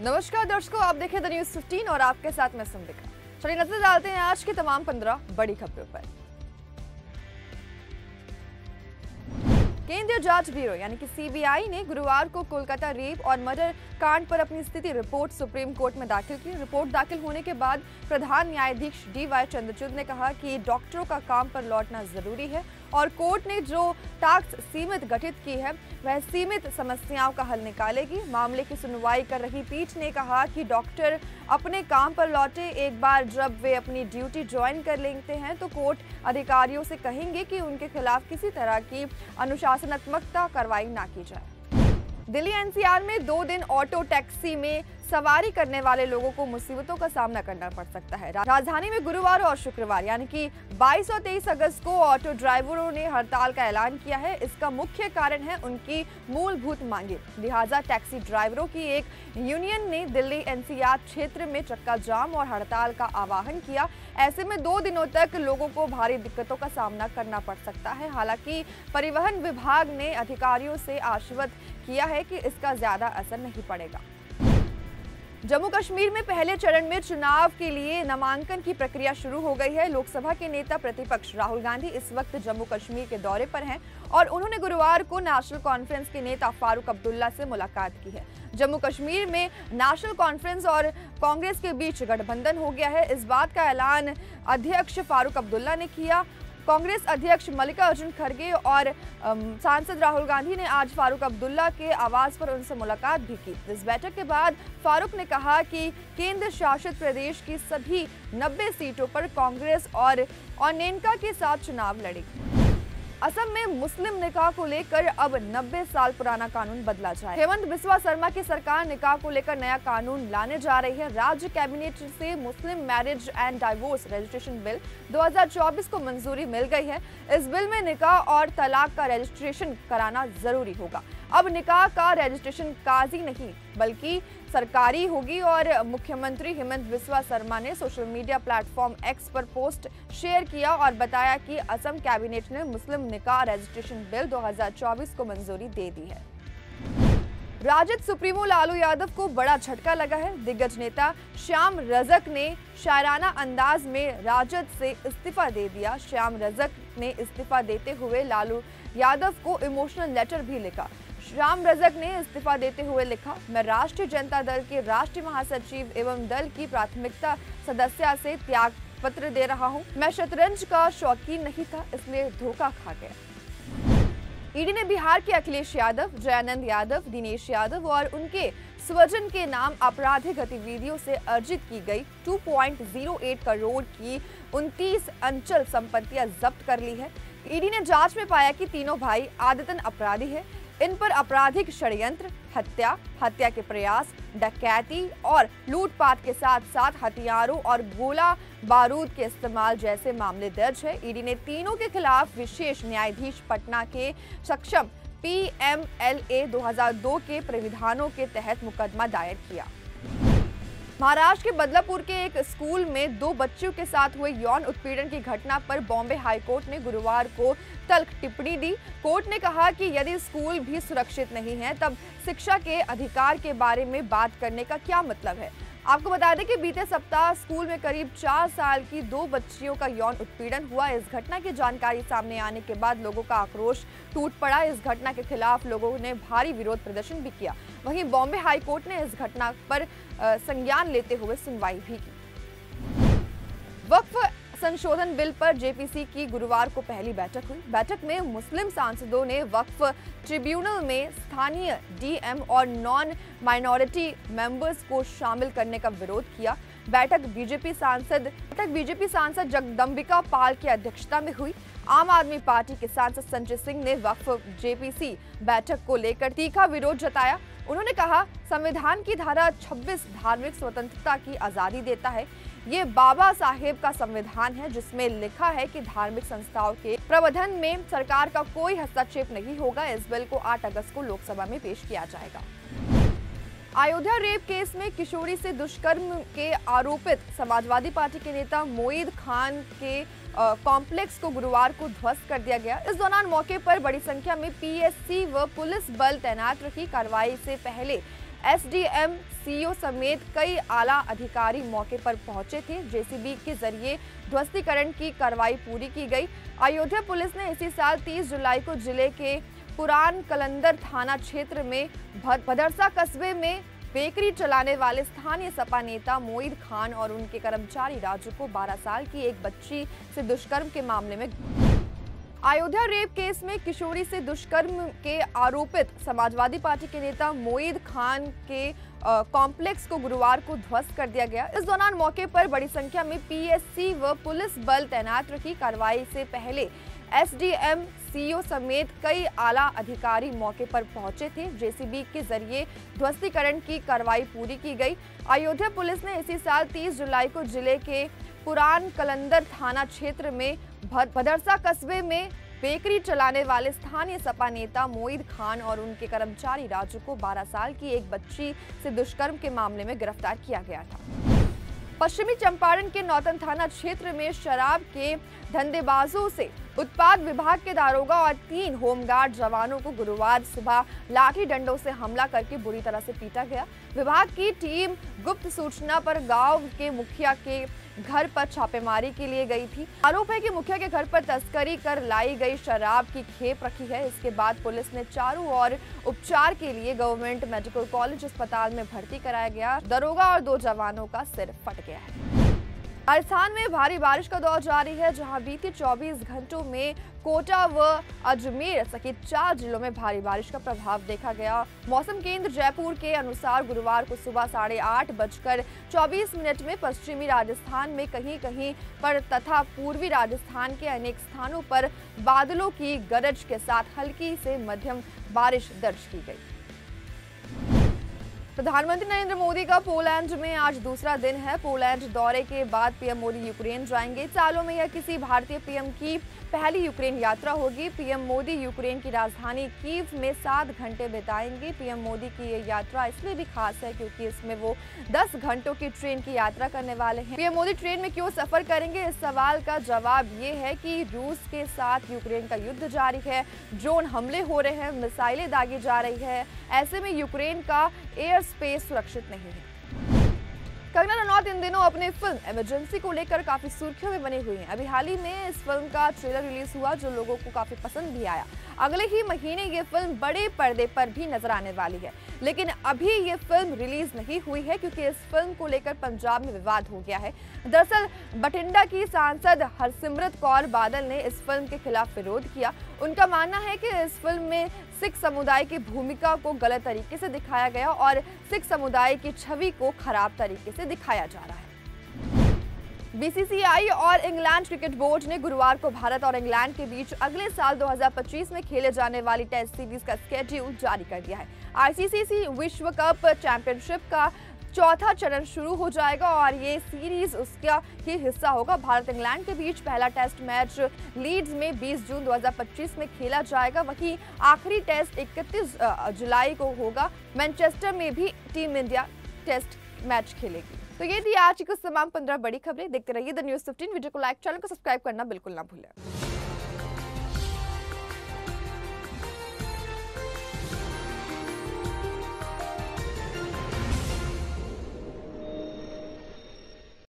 नमस्कार दर्शकों, आप देखें द न्यूज 15 और आपके साथ मैं संबिका। चलिए नजर डालते हैं आज की तमाम 15 बड़ी खबरों पर। केंद्रीय जांच ब्यूरो यानी कि सीबीआई ने गुरुवार को कोलकाता रेप और मर्डर कांड पर अपनी स्थिति रिपोर्ट सुप्रीम कोर्ट में दाखिल की। रिपोर्ट दाखिल होने के बाद प्रधान न्यायाधीश DY चंद्रचूड़ ने कहा कि डॉक्टरों का काम पर लौटना जरूरी है और कोर्ट ने जो टास्क सीमित गठित की है वह सीमित समस्याओं का हल निकालेगी। मामले की सुनवाई कर रही पीठ ने कहा कि डॉक्टर अपने काम पर लौटे। एक बार जब वे अपनी ड्यूटी ज्वाइन कर लेते हैं तो कोर्ट अधिकारियों से कहेंगे कि उनके खिलाफ किसी तरह की अनुशासनात्मक कार्रवाई ना की जाए। दिल्ली NCR में 2 दिन ऑटो टैक्सी में सवारी करने वाले लोगों को मुसीबतों का सामना करना पड़ सकता है। राजधानी में गुरुवार और शुक्रवार यानी कि 22 और 23 अगस्त को ऑटो ड्राइवरों ने हड़ताल का ऐलान किया है। इसका मुख्य कारण है उनकी मूलभूत मांगे। लिहाजा टैक्सी ड्राइवरों की एक यूनियन ने दिल्ली NCR क्षेत्र में चक्का जाम और हड़ताल का आह्वान किया। ऐसे में 2 दिनों तक लोगों को भारी दिक्कतों का सामना करना पड़ सकता है। हालांकि परिवहन विभाग ने अधिकारियों से आश्वस्त किया है कि इसका ज्यादा असर नहीं पड़ेगा। जम्मू कश्मीर में पहले चरण में चुनाव के लिए नामांकन की प्रक्रिया शुरू हो गई है। लोकसभा के नेता प्रतिपक्ष राहुल गांधी इस वक्त जम्मू कश्मीर के दौरे पर हैं और उन्होंने गुरुवार को नेशनल कॉन्फ्रेंस के नेता फारूक अब्दुल्ला से मुलाकात की है। जम्मू कश्मीर में नेशनल कॉन्फ्रेंस और कांग्रेस के बीच गठबंधन हो गया है। इस बात का ऐलान अध्यक्ष फारूक अब्दुल्ला ने किया। कांग्रेस अध्यक्ष मल्लिकार्जुन खड़गे और सांसद राहुल गांधी ने आज फारूक अब्दुल्ला के आवास पर उनसे मुलाकात भी की। इस बैठक के बाद फारूक ने कहा कि केंद्र शासित प्रदेश की सभी 90 सीटों पर कांग्रेस और नेनका के साथ चुनाव लड़ेगी। असम में मुस्लिम निकाह को लेकर अब 90 साल पुराना कानून बदला जाए। हेमंत बिस्वा शर्मा की सरकार निकाह को लेकर नया कानून लाने जा रही है। राज्य कैबिनेट से मुस्लिम marriage and divorce registration bill 2024 को मंजूरी मिल गई है। इस बिल में निकाह और तलाक का रजिस्ट्रेशन कराना जरूरी होगा। अब निकाह का रजिस्ट्रेशन काजी नहीं बल्कि सरकारी होगी और मुख्यमंत्री हेमंत बिस्वा शर्मा ने सोशल मीडिया प्लेटफॉर्म X पर पोस्ट शेयर किया और बताया कि असम कैबिनेट ने मुस्लिम निकाह रजिस्ट्रेशन बिल 2024 को मंजूरी दे दी है। राजद सुप्रीमो लालू यादव को बड़ा झटका लगा है। दिग्गज नेता श्याम रजक ने शायराना अंदाज में राजद से इस्तीफा दे दिया। श्याम रजक ने इस्तीफा देते हुए लालू यादव को इमोशनल लेटर भी लिखा। श्याम रजक ने इस्तीफा देते हुए लिखा, मैं राष्ट्रीय जनता दल के राष्ट्रीय महासचिव एवं दल की प्राथमिकता सदस्य से त्याग पत्र दे रहा हूं। मैं शतरंज का शौकीन नहीं था, इसलिए धोखा खा गया। ईडी ने बिहार के अखिलेश यादव, जयानंद यादव, दिनेश यादव और उनके स्वजन के नाम आपराधिक गतिविधियों से अर्जित की गई 2.08 करोड़ की 29 अंचल संपत्तियां जब्त कर ली है। ईडी ने जांच में पाया कि तीनों भाई आदतन अपराधी हैं। इन पर आपराधिक षड्यंत्र, हत्या के प्रयास, डकैती और लूटपाट के साथ साथ हथियारों और गोला बारूद के इस्तेमाल जैसे मामले दर्ज है। ईडी ने तीनों के खिलाफ विशेष न्यायाधीश पटना के सक्षम PMLA 2002 के प्राविधानों के तहत मुकदमा दायर किया। महाराष्ट्र के बदलापुर के एक स्कूल में 2 बच्चियों के साथ हुए यौन उत्पीड़न की घटना पर बॉम्बे हाईकोर्ट ने गुरुवार को तल्ख टिप्पणी दी। कोर्ट ने कहा कि यदि स्कूल भी सुरक्षित नहीं है तब शिक्षा के अधिकार के बारे में बात करने का क्या मतलब है। आपको बता दें कि बीते सप्ताह स्कूल में करीब 4 साल की 2 बच्चियों का यौन उत्पीड़न हुआ। इस घटना की जानकारी सामने आने के बाद लोगों का आक्रोश टूट पड़ा। इस घटना के खिलाफ लोगों ने भारी विरोध प्रदर्शन भी किया। वहीं बॉम्बे हाईकोर्ट ने इस घटना पर संज्ञान लेते हुए सुनवाई भी की। वक्फ संशोधन बिल पर जेपीसी की गुरुवार को पहली बैठक हुई। बैठक में मुस्लिम सांसदों ने वक्फ ट्रिब्यूनल में स्थानीय डीएम और नॉन माइनॉरिटी मेंबर्स को शामिल करने का विरोध किया। बैठक बीजेपी सांसद जगदम्बिका पाल की अध्यक्षता में हुई। आम आदमी पार्टी के सांसद संजय सिंह ने वक्फ जेपीसी बैठक को लेकर तीखा विरोध जताया। उन्होंने कहा, संविधान की धारा 26 धार्मिक स्वतंत्रता की आजादी देता है। ये बाबा साहेब का संविधान है जिसमें लिखा है कि धार्मिक संस्थाओं के प्रबंधन में सरकार का कोई हस्तक्षेप नहीं होगा। इस बिल को 8 अगस्त को लोकसभा में पेश किया जाएगा। अयोध्या रेप केस में किशोरी से दुष्कर्म के आरोपित समाजवादी पार्टी के नेता मोईद खान के कॉम्प्लेक्स को गुरुवार को ध्वस्त कर दिया गया। इस दौरान मौके पर बड़ी संख्या में पीएससी व पुलिस बल तैनात रखी। कार्रवाई से पहले एसडीएम, सीओ समेत कई आला अधिकारी मौके पर पहुंचे थे। जेसीबी के जरिए ध्वस्तीकरण की कार्रवाई पूरी की गई। अयोध्या पुलिस ने इसी साल 30 जुलाई को जिले के पुरान कलंदर थाना क्षेत्र में भदरसा कस्बे में बेकरी चलाने वाले स्थानीय सपा नेता मोईद खान और उनके कर्मचारी राजू को 12 साल की एक बच्ची से दुष्कर्म के मामले में अयोध्या रेप केस में किशोरी से दुष्कर्म के आरोपित समाजवादी पार्टी के नेता मोईद खान के कॉम्प्लेक्स को गुरुवार को ध्वस्त कर दिया गया। इस दौरान मौके पर बड़ी संख्या में पीएससी व पुलिस बल तैनात रखी। कार्रवाई से पहले एसडीएम, सीओ समेत कई आला अधिकारी मौके पर पहुंचे थे। जेसीबी के जरिए ध्वस्तीकरण की कार्रवाई पूरी की गई। अयोध्या पुलिस ने इसी साल 30 जुलाई को जिले के पुरान कलंदर थाना क्षेत्र में भदरसा कस्बे में बेकरी चलाने वाले स्थानीय सपा नेता मोईद खान और उनके कर्मचारी राजू को 12 साल की एक बच्ची से दुष्कर्म के मामले में गिरफ्तार किया गया था। पश्चिमी चंपारण के नौतन थाना क्षेत्र में शराब के धंधेबाजों से उत्पाद विभाग के दारोगा और 3 होमगार्ड जवानों को गुरुवार सुबह लाठी डंडों से हमला करके बुरी तरह से पीटा गया। विभाग की टीम गुप्त सूचना पर गांव के मुखिया के घर पर छापेमारी के लिए गई थी। आरोप है कि मुखिया के घर पर तस्करी कर लाई गई शराब की खेप रखी है। इसके बाद पुलिस ने चारों ओर उपचार के लिए गवर्नमेंट मेडिकल कॉलेज अस्पताल में भर्ती कराया गया। दरोगा और 2 जवानों का सिर फट गया है। राजस्थान में भारी बारिश का दौर जारी है, जहां बीते 24 घंटों में कोटा व अजमेर सहित 4 जिलों में भारी बारिश का प्रभाव देखा गया। मौसम केंद्र जयपुर के अनुसार गुरुवार को सुबह 8:24 में पश्चिमी राजस्थान में कहीं-कहीं पर तथा पूर्वी राजस्थान के अनेक स्थानों पर बादलों की गरज के साथ हल्की से मध्यम बारिश दर्ज की गई। प्रधानमंत्री नरेंद्र मोदी का पोलैंड में आज दूसरा दिन है। पोलैंड दौरे के बाद पीएम मोदी यूक्रेन जाएंगे। सालों में यह किसी भारतीय पीएम की पहली यूक्रेन यात्रा होगी। पीएम मोदी यूक्रेन की राजधानी कीव में 7 घंटे बिताएंगे। पीएम मोदी की ये यात्रा इसलिए भी खास है क्योंकि इसमें वो 10 घंटों की ट्रेन की यात्रा करने वाले हैं। पीएम मोदी ट्रेन में क्यों सफर करेंगे, इस सवाल का जवाब ये है कि रूस के साथ यूक्रेन का युद्ध जारी है, ड्रोन हमले हो रहे हैं, मिसाइलें दागी जा रही है। ऐसे में यूक्रेन का एयर स्पेस सुरक्षित नहीं है। कंगना रनौत इन दिनों अपनी फिल्म इमरजेंसी को लेकर काफी सुर्खियों में बनी हुई हैं। अभी हाल ही में इस फिल्म का ट्रेलर रिलीज हुआ जो लोगों को काफी पसंद भी आया। अगले ही महीने ये फिल्म बड़े पर्दे पर भी नजर आने वाली है, लेकिन अभी ये फिल्म रिलीज नहीं हुई है क्योंकि इस फिल्म को लेकर पंजाब में विवाद हो गया है। दरअसल बठिंडा की सांसद हरसिमरत कौर बादल ने इस फिल्म के खिलाफ विरोध किया। उनका मानना है कि इस फिल्म में सिख समुदाय की भूमिका को गलत तरीके से दिखाया गया और सिख समुदाय की छवि को खराब तरीके से दिखाया जा रहा है। बीसीसीआई और इंग्लैंड क्रिकेट बोर्ड ने गुरुवार को भारत और इंग्लैंड के बीच अगले साल 2025 में खेले जाने वाली टेस्ट सीरीज का स्केड्यूल जारी कर दिया है। आईसीसी विश्व कप चैंपियनशिप का चौथा चरण शुरू हो जाएगा और ये सीरीज उसका ही हिस्सा होगा। भारत इंग्लैंड के बीच पहला टेस्ट मैच लीड्स में 20 जून 2025 में खेला जाएगा। वहीं आखिरी टेस्ट 31 जुलाई को होगा। मैनचेस्टर में भी टीम इंडिया टेस्ट मैच खेलेगी। तो ये थी आज की कुछ तमाम 15 बड़ी खबरें। देखते रहिए द न्यूज़ 15। वीडियो को लाइक, चैनल को सब्सक्राइब करना बिल्कुल ना भूलें।